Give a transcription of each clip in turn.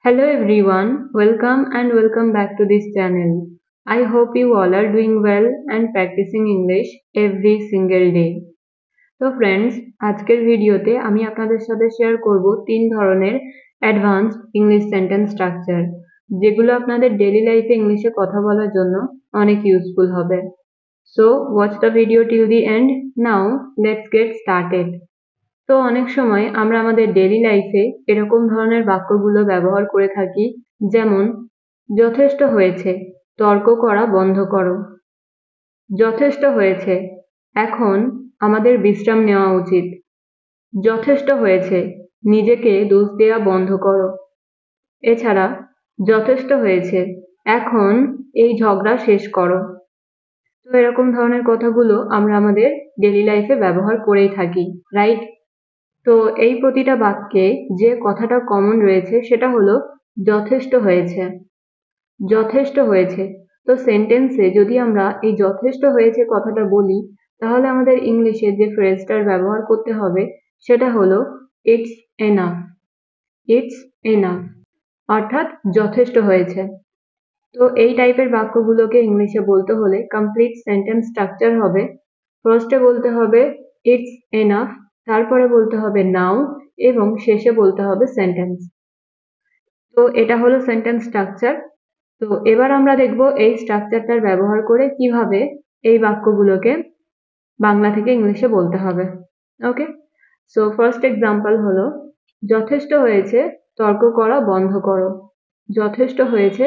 Hello everyone, welcome back to this channel. I hope you all are doing well and practicing English every single day. তো friends, আজকের ভিডিওতে আমি আপনাদের সাথে share করব তিন ধরনের অ্যাডভান্সড ইংলিশ সেন্টেন্স স্ট্রাকচার, যেগুলো আপনাদের ডেইলি লাইফে ইংলিশে কথা বলার জন্য অনেক ইউজফুল হবে। So watch the video till the end. Now let's get started. তো অনেক সময় আমরা আমাদের ডেইলি লাইফে এরকম ধরনের বাক্যগুলো ব্যবহার করে থাকি, যেমন যথেষ্ট হয়েছে, তর্ক করা বন্ধ করো। যথেষ্ট হয়েছে, এখন আমাদের বিশ্রাম নেওয়া উচিত। যথেষ্ট হয়েছে, নিজেকে দোষ দেওয়া বন্ধ করো। এছাড়া যথেষ্ট হয়েছে, এখন এই ঝগড়া শেষ করো। তো এরকম ধরনের কথাগুলো আমরা আমাদের ডেইলি লাইফে ব্যবহার করেই থাকি, রাইট? তো এই প্রতিটা বাক্যে যে কথাটা কমন রয়েছে সেটা হলো যথেষ্ট হয়েছে। যথেষ্ট হয়েছে। তো সেন্টেন্সে যদি আমরা এই যথেষ্ট হয়েছে কথাটা বলি, তাহলে আমাদের ইংলিশে যে ফ্রেজটার ব্যবহার করতে হবে সেটা হলো ইটস এনাফ। ইটস এনাফ অর্থাৎ যথেষ্ট হয়েছে। তো এই টাইপের বাক্যগুলোকে ইংলিশে বলতে হলে কমপ্লিট সেন্টেন্স স্ট্রাকচার হবে। ফার্স্টে বলতে হবে ইটস এনাফ, তারপরে বলতে হবে নাও, এবং শেষে বলতে হবে সেন্টেন্স। তো এটা হলো সেন্টেন্স স্ট্রাকচার। তো এবার আমরা দেখব এই স্ট্রাকচারটার ব্যবহার করে কিভাবে এই বাক্যগুলোকে বাংলা থেকে ইংলিশে বলতে হবে। ওকে, সো ফার্স্ট এক্সাম্পল হলো যথেষ্ট হয়েছে, তর্ক করা বন্ধ করো। যথেষ্ট হয়েছে,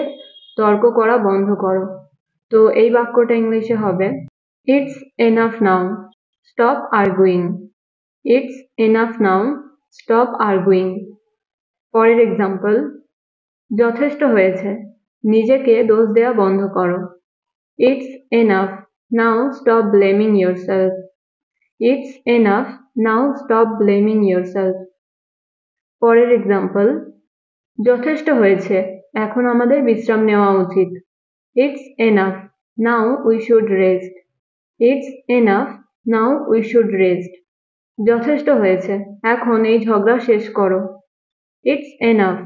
তর্ক করা বন্ধ করো। তো এই বাক্যটা ইংলিশে হবে it's enough now, stop arguing. It's enough now, stop arguing. পরের এক্সাম্পল, যথেষ্ট হয়েছে, নিজেকে দোষ দেওয়া বন্ধ করো। It's enough now, stop blaming yourself. It's enough now, stop blaming yourself. পরের এক্সাম্পল, যথেষ্ট হয়েছে, এখন আমাদের বিশ্রাম নেওয়া উচিত। It's enough now, we should rest. It's enough now, we should rest. যথেষ্ট হয়েছে, এখন এই ঝগড়া শেষ করো। It's enough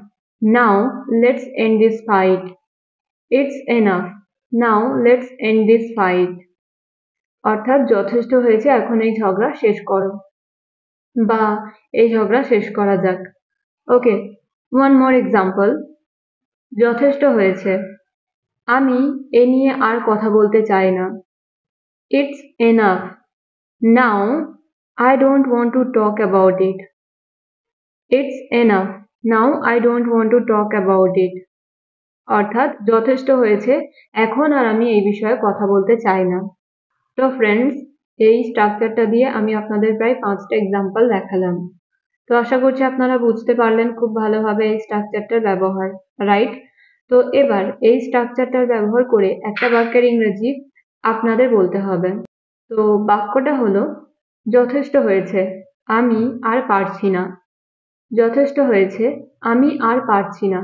now, let's and this fight. It's enough now, let's and this fight. অর্থাৎ যথেষ্ট হয়েছে, এখন এই ঝগড়া শেষ করো, বা এই ঝগড়া শেষ করা যাক। ওকে, ওয়ান মোর এক্সাম্পল, যথেষ্ট হয়েছে, আমি এ নিয়ে আর কথা বলতে চাই না। It's enough now, I don't want to talk about it. It's enough. Now I don't want to talk about it. অর্থাৎ যথেষ্ট হয়েছে, এখন আর আমি এই বিষয়ে কথা বলতে চাই না। তো ফ্রেন্ডস, এই স্ট্রাকচারটা দিয়ে আমি আপনাদের প্রায় 5টা এক্সাম্পল দেখালাম। তো আশা করছি আপনারা বুঝতে পারলেন খুব ভালোভাবে এই স্ট্রাকচারটার ব্যবহার, রাইট? তো এবার এই স্ট্রাকচারটার ব্যবহার করে একটা বাক্যের ইংরেজি আপনাদের বলতে হবে। তো বাক্যটা হলো যথেষ্ট হয়েছে, আমি আর পারছি না। যথেষ্ট হয়েছে, আমি আর পারছি না।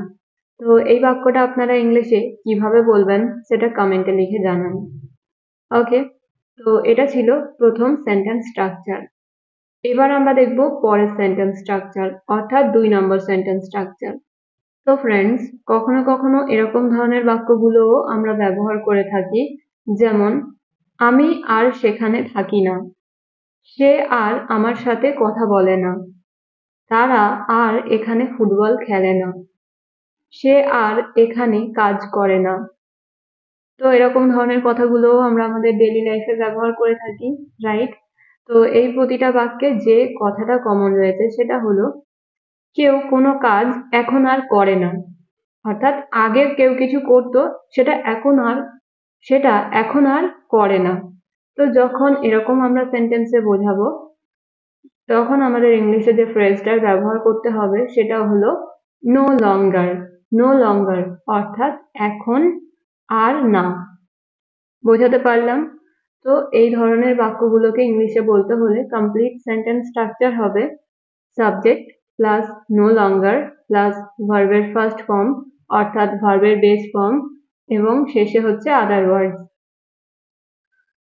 তো এই বাক্যটা আপনারা ইংলিশে কিভাবে বলবেন সেটা কমেন্টে লিখে জানান। ওকে, তো এটা ছিল প্রথম সেন্টেন্স স্ট্রাকচার। এবার আমরা দেখব পরের সেন্টেন্স স্ট্রাকচার, অর্থাৎ 2 নম্বর সেন্টেন্স স্ট্রাকচার। তো ফ্রেন্ডস, কখনো কখনো এরকম ধরনের বাক্যগুলোও আমরা ব্যবহার করে থাকি, যেমন আমি আর সেখানে থাকি না। সে আর আমার সাথে কথা বলে না। তারা আর এখানে ফুটবল খেলে না। সে আর এখানে কাজ করে না। তো এরকম ধরনের কথাগুলোও আমরা আমাদের ডেইলি লাইফে ব্যবহার করে থাকি, রাইট? তো এই প্রতিটা বাক্যে যে কথাটা কমন রয়েছে সেটা হলো কেউ কোনো কাজ এখন আর করে না। অর্থাৎ আগে কেউ কিছু করতো, সেটা এখন আর করে না। তো যখন এরকম আমরা সেন্টেন্সে বোঝাবো, তখন আমাদের ইংলিশে যে ফ্রেজটার ব্যবহার করতে হবে সেটা হলো নো লঙ্গার। নো লঙ্গার অর্থাৎ এখন আর না। বোঝাতে পারলাম? তো এই ধরনের বাক্যগুলোকে ইংলিশে বলতে হলে কমপ্লিট সেন্টেন্স স্ট্রাকচার হবে subject plus no longer plus ভার্বের ফার্স্ট ফর্ম অর্থাৎ ভার্বের বেস ফর্ম, এবং শেষে হচ্ছে আদার ওয়ার্ডস।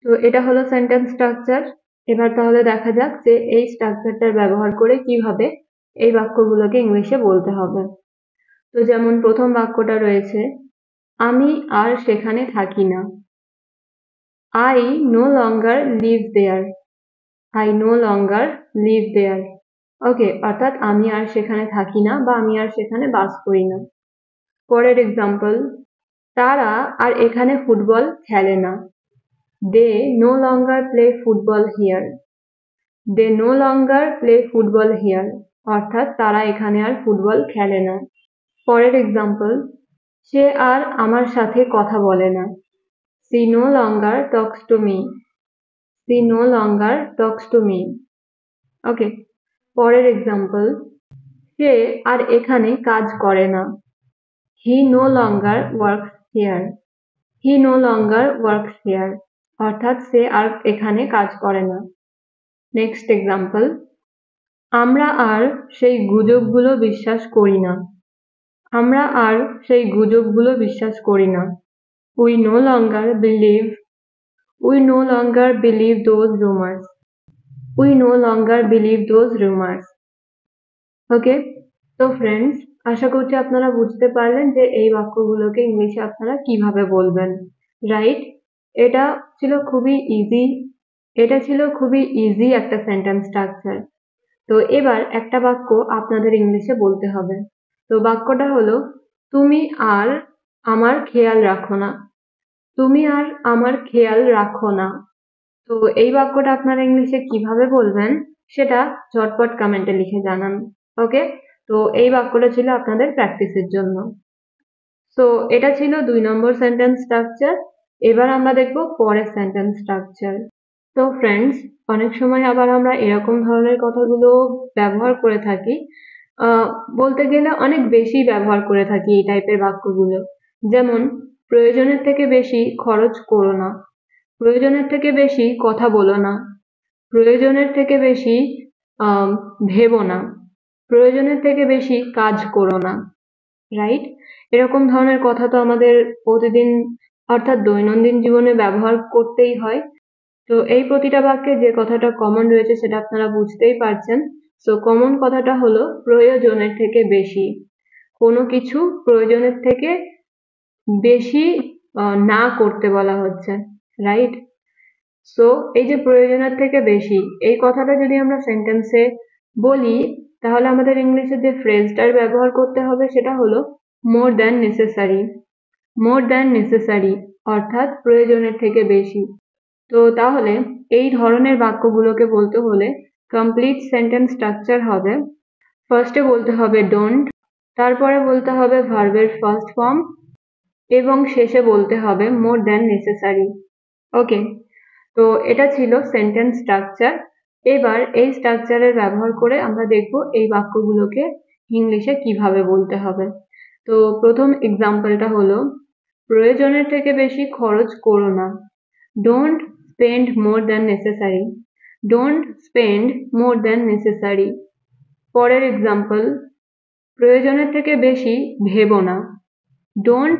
তো এটা হলো সেন্টেন্স স্ট্রাকচার। এবার তাহলে দেখা যাক যে এই স্ট্রাকচারটার ব্যবহার করে কিভাবে এই বাক্যগুলোকে ইংলিশে বলতে হবে। তো তো যেমন প্রথম বাক্যটা রয়েছে, আমি আর সেখানে থাকি না। I no longer live there. I no longer live there. ওকে, অর্থাৎ আমি আর সেখানে থাকি না বা আমি আর সেখানে বাস করি না। পরের এক্সাম্পল, তারা আর এখানে ফুটবল খেলে না। They no longer play football here. They no longer play football here. অর্থাৎ তারা এখানে আর ফুটবল খেলে না। পরের এক্সাম্পল, সে আর আমার সাথে কথা বলে না। She no longer talks to me. She no longer talks to me. ওকে, পরের এক্সাম্পল, সে আর এখানে কাজ করে না। He no longer works here. He no longer works here. অর্থাৎ সে আর এখানে কাজ করে না। নেক্সট এক্সাম্পল, আমরা আর সেই গুজবগুলো বিশ্বাস করি না। আমরা আর সেই গুজবগুলো বিশ্বাস করি না। We no longer believe those rumors. We no longer believe those rumors. ওকে, তো ফ্রেন্ডস, আশা করছি আপনারা বুঝতে পারলেন যে এই বাক্যগুলোকে ইংলিশে আপনারা কিভাবে বলবেন, রাইট? এটা ছিল খুবই ইজি একটা সেন্টেন্স স্ট্রাকচার। তো এবার একটা বাক্য আপনাদের ইংলিশে বলতে হবে। তো বাক্যটা হলো, তুমি আর আমার খেয়াল রাখো না। তুমি আর আমার খেয়াল রাখো না। তো এই বাক্যটা আপনারা ইংলিশে কিভাবে বলবেন সেটা ঝটপট কমেন্টে লিখে জানান। ওকে, তো এই বাক্যটা ছিল আপনাদের প্র্যাকটিসের জন্য। তো এটা ছিল 2 নম্বর সেন্টেন্স স্ট্রাকচার। এবার আমরা দেখব পরের সেন্টেন্স স্ট্রাকচার। তো ফ্রেন্ডস, অনেক সময় আবার আমরা এরকম ধরনের কথাগুলো ব্যবহার করে থাকি, বলতে গেলে অনেক বেশি ব্যবহার করে থাকি এই টাইপের বাক্যগুলো। যেমন, প্রয়োজনের থেকে বেশি খরচ করো না। প্রয়োজনের থেকে বেশি কথা বলো না। প্রয়োজনের থেকে বেশি ভেবো না। প্রয়োজনের থেকে বেশি কাজ করো না, রাইট? এরকম ধরনের কথা তো আমাদের প্রতিদিন অর্থাৎ দৈনন্দিন জীবনে ব্যবহার করতেই হয়। তো এই প্রতিটা বাক্যে যে কথাটা কমন রয়েছে সেটা আপনারা বুঝতেই পারছেন। সো কমন কথাটা হলো প্রয়োজনের থেকে বেশি। কোনো কিছু প্রয়োজনের থেকে বেশি না করতে বলা হচ্ছে, রাইট? সো এই যে প্রয়োজনের থেকে বেশি, এই কথাটা যদি আমরা সেন্টেন্সে বলি তাহলে আমাদের ইংলিশে যে ফ্রেজটার ব্যবহার করতে হবে সেটা হলো মোর দ্যান নেসেসারি। মোর দ্যান নেসেসারি অর্থাৎ প্রয়োজনের থেকে বেশি। তো তাহলে এই ধরনের বাক্যগুলোকে বলতে হলে কমপ্লিট সেন্টেন্স স্ট্রাকচার হবে, ফার্স্টে বলতে হবে ডোন্ট, তারপরে বলতে হবে ভার্বের ফার্স্ট ফর্ম এবং শেষে বলতে হবে মোর দ্যান নেসেসারি। ওকে, তো এটা ছিল সেন্টেন্স স্ট্রাকচার। এবার এই স্ট্রাকচারের ব্যবহার করে আমরা দেখব এই বাক্যগুলোকে ইংলিশে কিভাবে বলতে হবে। তো প্রথম এক্সাম্পলটা হলো, প্রয়োজনের থেকে বেশি খরচ করো না। Don't spend more than necessary. Don't spend more than necessary. পরের এক্সাম্পল, প্রয়োজনের থেকে বেশি ভেবো না। Don't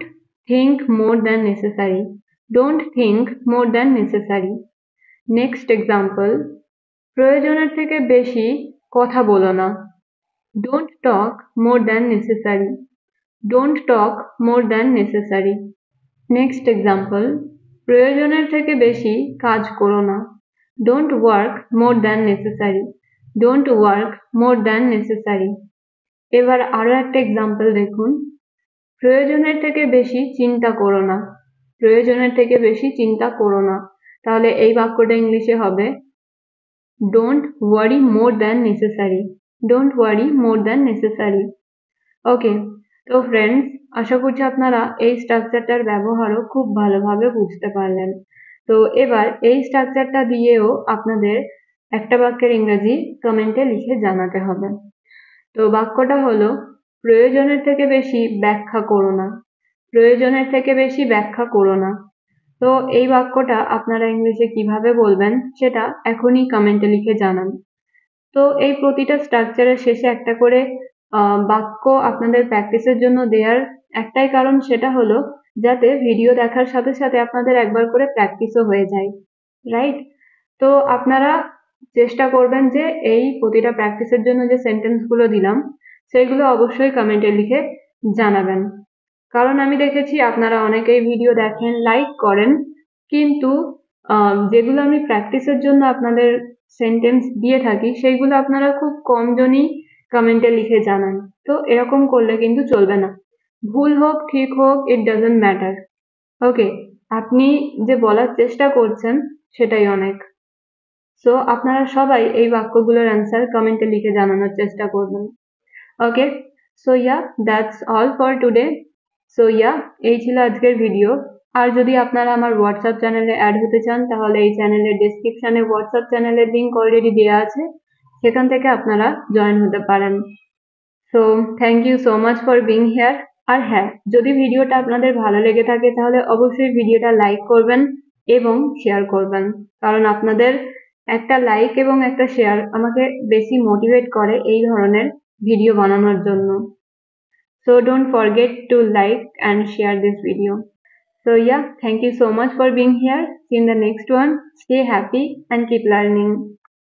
think more than necessary. Don't think more than necessary. Next example, প্রয়োজনের থেকে বেশি কথা বলো না। Don't talk more than necessary. Don't talk more than necessary. Next example, প্রয়োজনের থেকে বেশি কাজ করো না। Don't work more than necessary. Don't work more than necessary. এবার আরো একটা এক্সাম্পল দেখুন, প্রয়োজনের থেকে বেশি চিন্তা করো না। প্রয়োজনের থেকে বেশি চিন্তা করো না। তাহলে এই বাক্যটা ইংলিশে হবে don't worry more than necessary. Don't worry more than necessary. Okay, তো ফ্রেন্ডস, আশা করছি আপনারা এই স্ট্রাকচারটার ব্যবহারও খুব ভালোভাবে বুঝতে পারলেন। তো এবার এই স্ট্রাকচারটা দিয়েও আপনাদের একটা বাক্যের ইংরেজি কমেন্টে লিখে জানাতে হবে। তো বাক্যটা হলো, প্রয়োজনের থেকে বেশি ব্যাখ্যা করো না। প্রয়োজনের থেকে বেশি ব্যাখ্যা করো না। তো এই বাক্যটা আপনারা ইংলিশে কিভাবে বলবেন সেটা এখনই কমেন্টে লিখে জানান। তো এই প্রতিটা স্ট্রাকচারের শেষে একটা করে বাক্য আপনাদের প্র্যাকটিসের জন্য দেওয়ার একটাই কারণ, সেটা হলো যাতে ভিডিও দেখার সাথে সাথে আপনাদের একবার করে প্র্যাকটিসও হয়ে যায়, রাইট? তো আপনারা চেষ্টা করবেন যে এই প্রতিটা প্র্যাকটিসের জন্য যে সেন্টেন্সগুলো দিলাম সেগুলো অবশ্যই কমেন্টে লিখে জানাবেন, কারণ আমি দেখেছি আপনারা অনেকেই ভিডিও দেখেন, লাইক করেন, কিন্তু যেগুলো আমি প্র্যাকটিসের জন্য আপনাদের সেন্টেন্স দিয়ে থাকি সেইগুলো আপনারা খুব কম জনই কমেন্টে লিখে জানান। তো এরকম করলে কিন্তু চলবে না। ভুল হোক ঠিক হোক, ইট ডাজন্ট ম্যাটার। ওকে, আপনি যে বলার চেষ্টা করছেন সেটাই অনেক। সো আপনারা সবাই এই বাক্যগুলোর অ্যান্সার কমেন্টে লিখে জানানোর চেষ্টা করবেন। Okay, so yeah, that's all for today. So yeah, এই ছিল আজকের ভিডিও। আর যদি আপনারা আমার হোয়াটসঅ্যাপ চ্যানেলে অ্যাড হতে চান, তাহলে এই চ্যানেলের ডেসক্রিপশনে হোয়াটসঅ্যাপ চ্যানেলের লিঙ্ক অলরেডি দেওয়া আছে, সেখান থেকে আপনারা জয়েন হতে পারেন। So thank you so much for being here. আর হ্যাঁ, যদি ভিডিওটা আপনাদের ভালো লেগে থাকে তাহলে অবশ্যই ভিডিওটা লাইক করবেন এবং শেয়ার করবেন, কারণ আপনাদের একটা লাইক এবং একটা শেয়ার আমাকে বেশি মোটিভেট করে এই ধরনের ভিডিও বানানোর জন্য। So don't forget to like and share this video. So yeah, thank you so much for being here. See you in the next one. Stay happy and keep learning.